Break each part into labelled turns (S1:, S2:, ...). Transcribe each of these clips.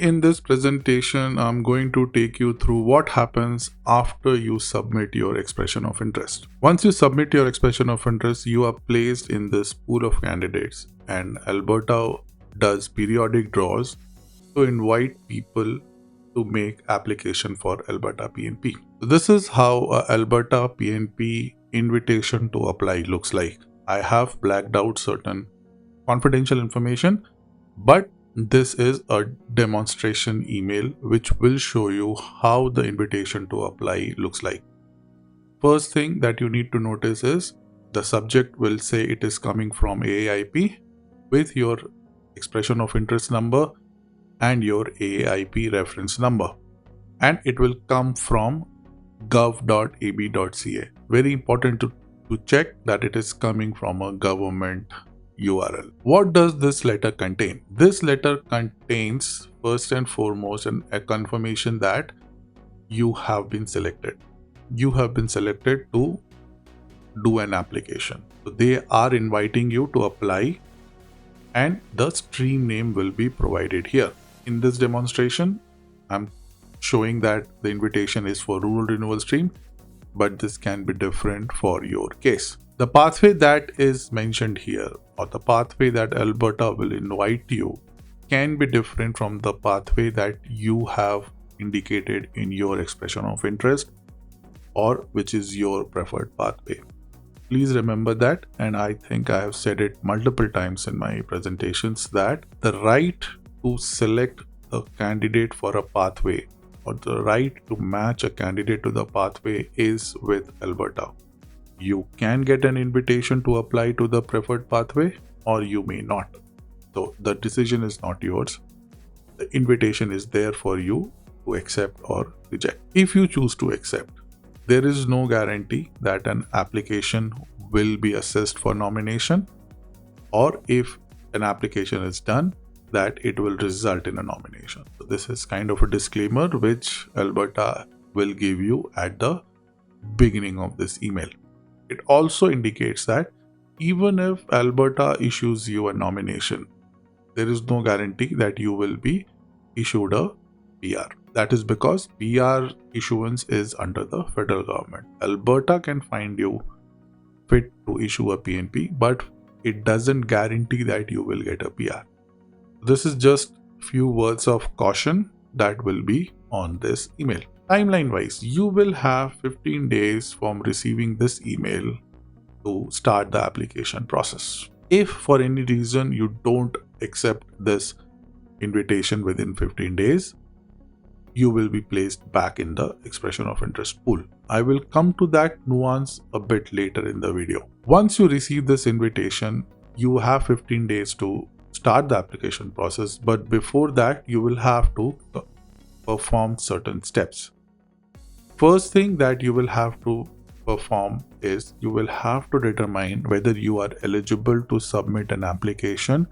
S1: in this presentation, I'm going to take you through what happens after you submit your expression of interest. Once you submit your expression of interest, you are placed in this pool of candidates, and Alberta does periodic draws to invite people to make application for Alberta PNP. This is how a Alberta PNP invitation to apply looks like. I have blacked out certain confidential information, but this is a demonstration email which will show you how the invitation to apply looks like. First thing that you need to notice is the subject will say it is coming from AAIP with your expression of interest number and your AAIP reference number, and it will come from gov.ab.ca. Very important to check that it is coming from a government URL. What does this letter contain? This letter contains first and foremost a confirmation that you have been selected. You have been selected to do an application. So they are inviting you to apply, and the stream name will be provided here. In this demonstration, I'm showing that the invitation is for rural renewal stream, but this can be different for your case. The pathway that is mentioned here, or the pathway that Alberta will invite you, can be different from the pathway that you have indicated in your expression of interest, or which is your preferred pathway. Please remember that, and I think I have said it multiple times in my presentations, that the right to select a candidate for a pathway, or the right to match a candidate to the pathway, is with Alberta. You can get an invitation to apply to the preferred pathway, or you may not. So the decision is not yours. The invitation is there for you to accept or reject. If you choose to accept, there is no guarantee that an application will be assessed for nomination, or if an application is done, that it will result in a nomination. So this is kind of a disclaimer which Alberta will give you at the beginning of this email. It also indicates that even if Alberta issues you a nomination, there is no guarantee that you will be issued a PR. That is because PR issuance is under the federal government. Alberta can find you fit to issue a PNP, but it doesn't guarantee that you will get a PR. This is just few words of caution that will be on this email. Timeline wise, you will have 15 days from receiving this email to start the application process. If for any reason you don't accept this invitation within 15 days, you will be placed back in the expression of interest pool. I will come to that nuance a bit later in the video. Once you receive this invitation, you have 15 days to start the application process, but before that, you will have to perform certain steps. First thing that you will have to perform is you will have to determine whether you are eligible to submit an application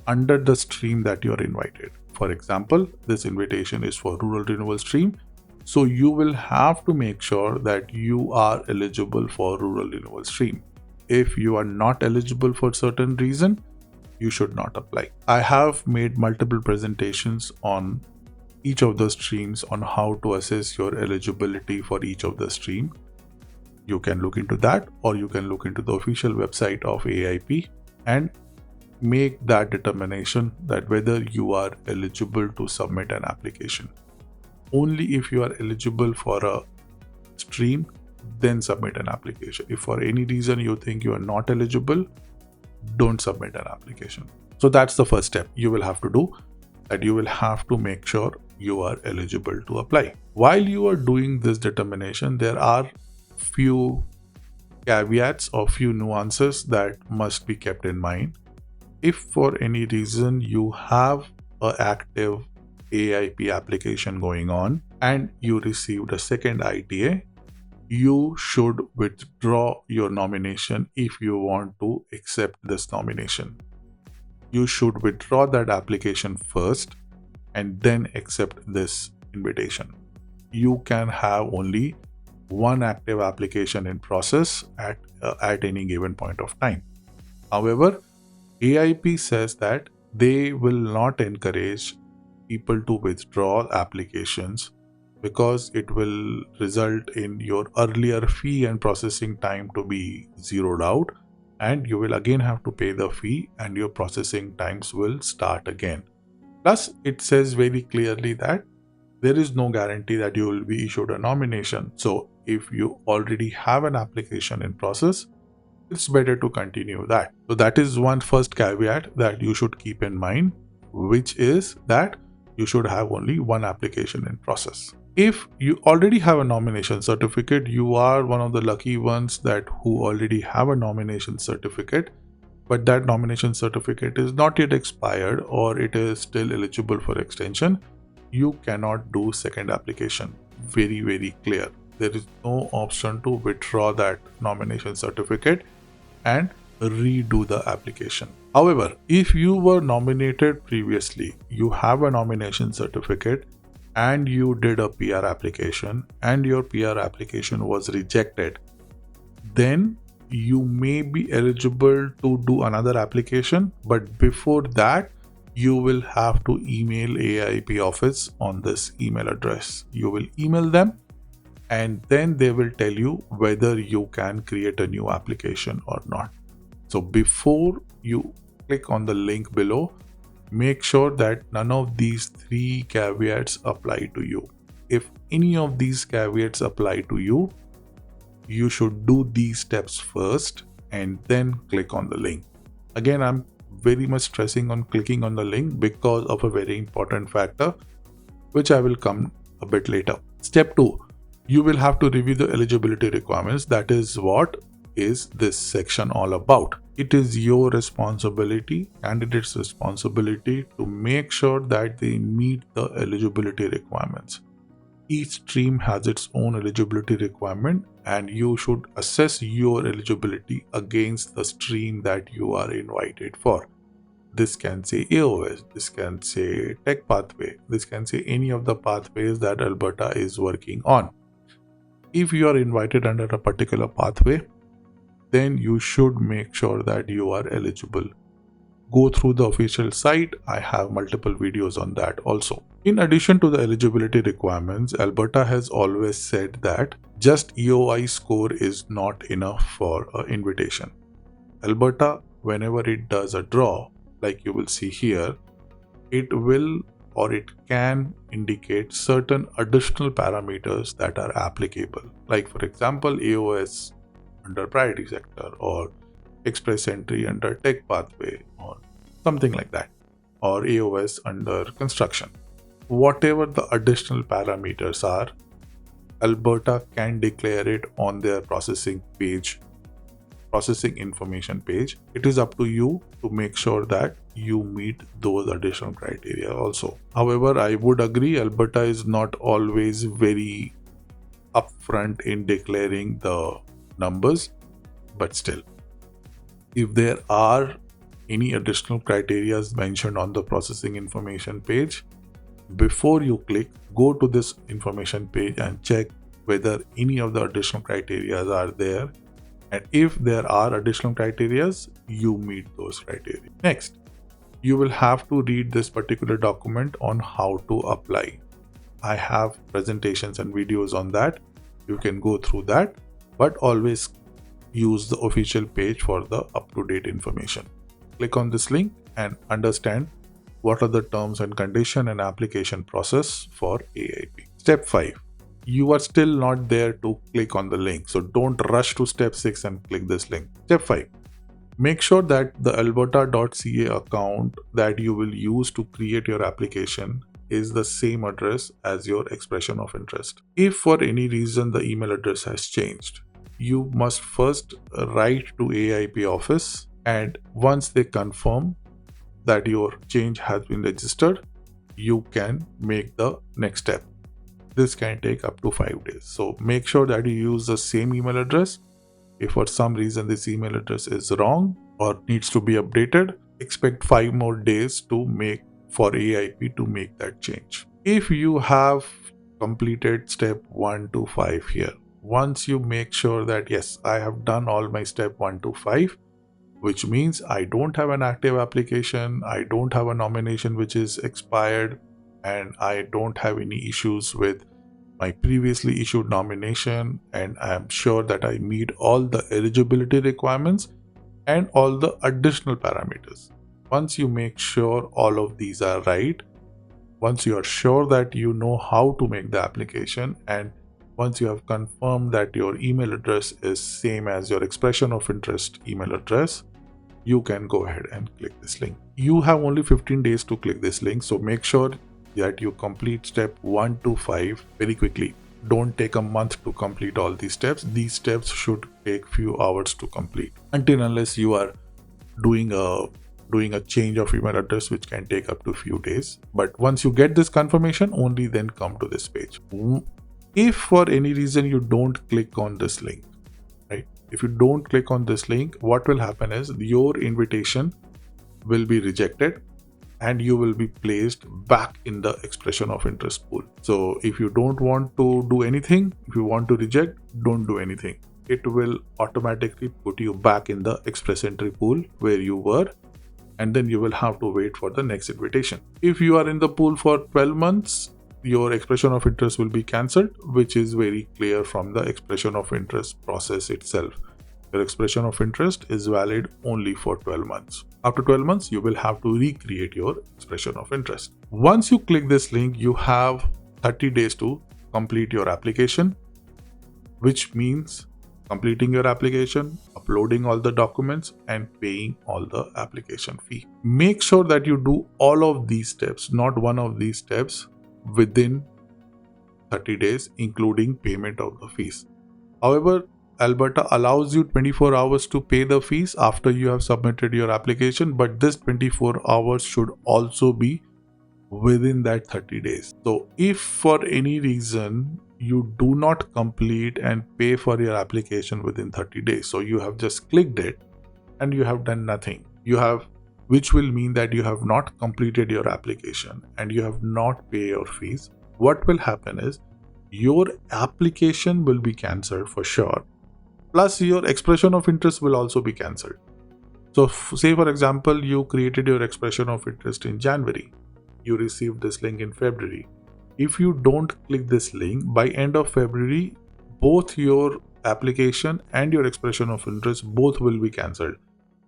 S1: under the stream that you are invited. For example, this invitation is for rural renewal stream, so you will have to make sure that you are eligible for rural renewal stream. If you are not eligible for certain reason, you should not apply. I have made multiple presentations on each of the streams on how to assess your eligibility for each of the stream. You can look into that, or you can look into the official website of AAIP and make that determination that whether you are eligible to submit an application. Only if you are eligible for a stream, then submit an application. If for any reason you think you are not eligible, don't submit an application. So that's the first step you will have to do, that you will have to make sure you are eligible to apply. While you are doing this determination, there are few caveats or few nuances that must be kept in mind. If for any reason you have an active AAIP application going on and you received a second ITA, you should withdraw your nomination if you want to accept this nomination. You should withdraw that application first and then accept this invitation. You can have only one active application in process at any given point of time. However, AAIP says that they will not encourage people to withdraw applications because it will result in your earlier fee and processing time to be zeroed out, and you will again have to pay the fee and your processing times will start again. Plus, it says very clearly that there is no guarantee that you will be issued a nomination. So if you already have an application in process, it's better to continue that. So that is one first caveat that you should keep in mind, which is that you should have only one application in process. If you already have a nomination certificate, you are one of the lucky ones that who already have a nomination certificate, but that nomination certificate is not yet expired or it is still eligible for extension. You cannot do second application. Very, very clear. There is no option to withdraw that nomination certificate and redo the application. However, if you were nominated previously, you have a nomination certificate and you did a PR application and your PR application was rejected, then you may be eligible to do another application, but before that you will have to email AAIP office on this email address. You will email them and then they will tell you whether you can create a new application or not. So before you click on the link below, make sure that none of these three caveats apply to you. If any of these caveats apply to you, you should do these steps first and then click on the link. Again, I'm very much stressing on clicking on the link because of a very important factor, which I will come a bit later. Step 2, you will have to review the eligibility requirements. That is what is this section all about. It is your responsibility, candidate's responsibility, to make sure that they meet the eligibility requirements. Each stream has its own eligibility requirement and you should assess your eligibility against the stream that you are invited for. This can say AOS, this can say tech pathway, this can say any of the pathways that Alberta is working on. If you are invited under a particular pathway, then you should make sure that you are eligible. Go through the official site. I have multiple videos on that also. In addition to the eligibility requirements, Alberta has always said that just EOI score is not enough for an invitation. Alberta, whenever it does a draw, like you will see here, it will or it can indicate certain additional parameters that are applicable. Like for example, AOS under priority sector or express entry under tech pathway or something like that, or AOS under construction. Whatever the additional parameters are, Alberta can declare it on their processing information page. It is up to you to make sure that you meet those additional criteria also. However, I would agree Alberta is not always very upfront in declaring the numbers, but still, if there are any additional criteria mentioned on the processing information page, before you click, go to this information page and check whether any of the additional criteria are there, and if there are additional criteria, you meet those criteria. Next, you will have to read this particular document on how to apply. I have presentations and videos on that. You can go through that, but always use the official page for the up-to-date information. Click on this link and understand what are the terms and condition and application process for AAIP. Step 5. You are still not there to click on the link, so don't rush to step 6 and click this link. Step 5. Make sure that the alberta.ca account that you will use to create your application is the same address as your expression of interest. If for any reason the email address has changed, you must first write to AAIP office, and once they confirm that your change has been registered, you can make the next step. This can take up to 5 days. So make sure that you use the same email address. If for some reason this email address is wrong or needs to be updated, expect 5 more days for AAIP to make that change. If you have completed step 1 to 5 here, once you make sure that yes, I have done all my step 1 to 5, which means I don't have an active application, I don't have a nomination which is expired, and I don't have any issues with my previously issued nomination, and I am sure that I meet all the eligibility requirements and all the additional parameters. Once you make sure all of these are right, once you are sure that you know how to make the application, and once you have confirmed that your email address is same as your expression of interest email address, you can go ahead and click this link. You have only 15 days to click this link, so make sure that you complete step 1 to 5 very quickly. Don't take a month to complete all these steps. These steps should take few hours to complete, until unless you are doing a change of email address, which can take up to few days. But once you get this confirmation, only then come to this page. If for any reason you don't click on this link, right? If you don't click on this link, what will happen is your invitation will be rejected and you will be placed back in the expression of interest pool. So if you don't want to do anything, if you want to reject, don't do anything. It will automatically put you back in the express entry pool where you were, and then you will have to wait for the next invitation. If you are in the pool for 12 months, your expression of interest will be cancelled, which is very clear from the expression of interest process itself. Your expression of interest is valid only for 12 months. After 12 months, you will have to recreate your expression of interest. Once you click this link, you have 30 days to complete your application, which means completing your application, uploading all the documents, and paying all the application fee. Make sure that you do all of these steps, not one of these steps, within 30 days, including payment of the fees. However, Alberta allows you 24 hours to pay the fees after you have submitted your application, but this 24 hours should also be within that 30 days. So if for any reason you do not complete and pay for your application within 30 days, so you have just clicked it and you have done nothing, which will mean that you have not completed your application and you have not paid your fees, what will happen is your application will be cancelled for sure. Plus your expression of interest will also be cancelled. So say for example, you created your expression of interest in January. You received this link in February. If you don't click this link, by end of February, both your application and your expression of interest both will be cancelled.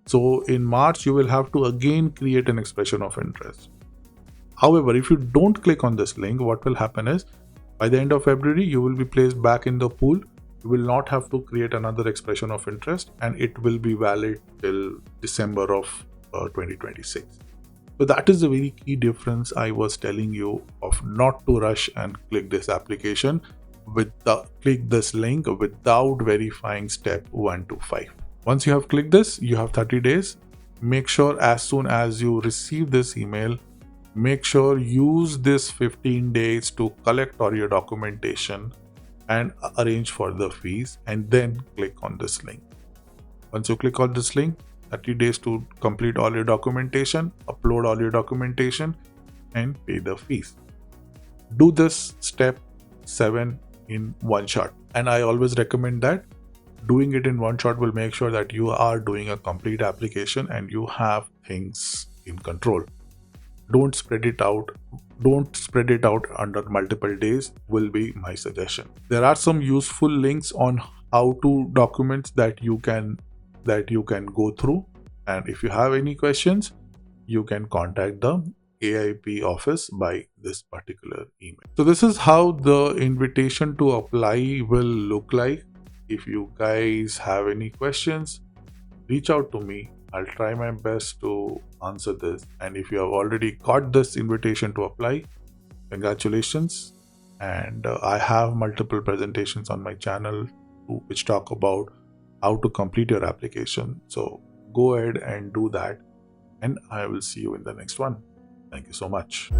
S1: So in March, you will have to again create an expression of interest. However, if you don't click on this link, what will happen is by the end of February, you will be placed back in the pool. You will not have to create another expression of interest, and it will be valid till December of 2026. So that is the very key difference I was telling you of not to rush and click this application click this link without verifying step 1 to 5. Once you have clicked this, you have 30 days. Make sure as soon as you receive this email, make sure use this 15 days to collect all your documentation and arrange for the fees, and then click on this link. Once you click on this link, 30 days to complete all your documentation, upload all your documentation, and pay the fees. Do this step 7 in one shot, and I always recommend that doing it in one shot will make sure that you are doing a complete application and you have things in control. Don't spread it out under multiple days will be my suggestion. There are some useful links on how to documents that you can go through, and if you have any questions, you can contact the AAIP office by this particular email. So this is how the invitation to apply will look like. If you guys have any questions, reach out to me. I'll try my best to answer this. And if you have already got this invitation to apply, congratulations. And I have multiple presentations on my channel which talk about how to complete your application. So go ahead and do that. And I will see you in the next one. Thank you so much.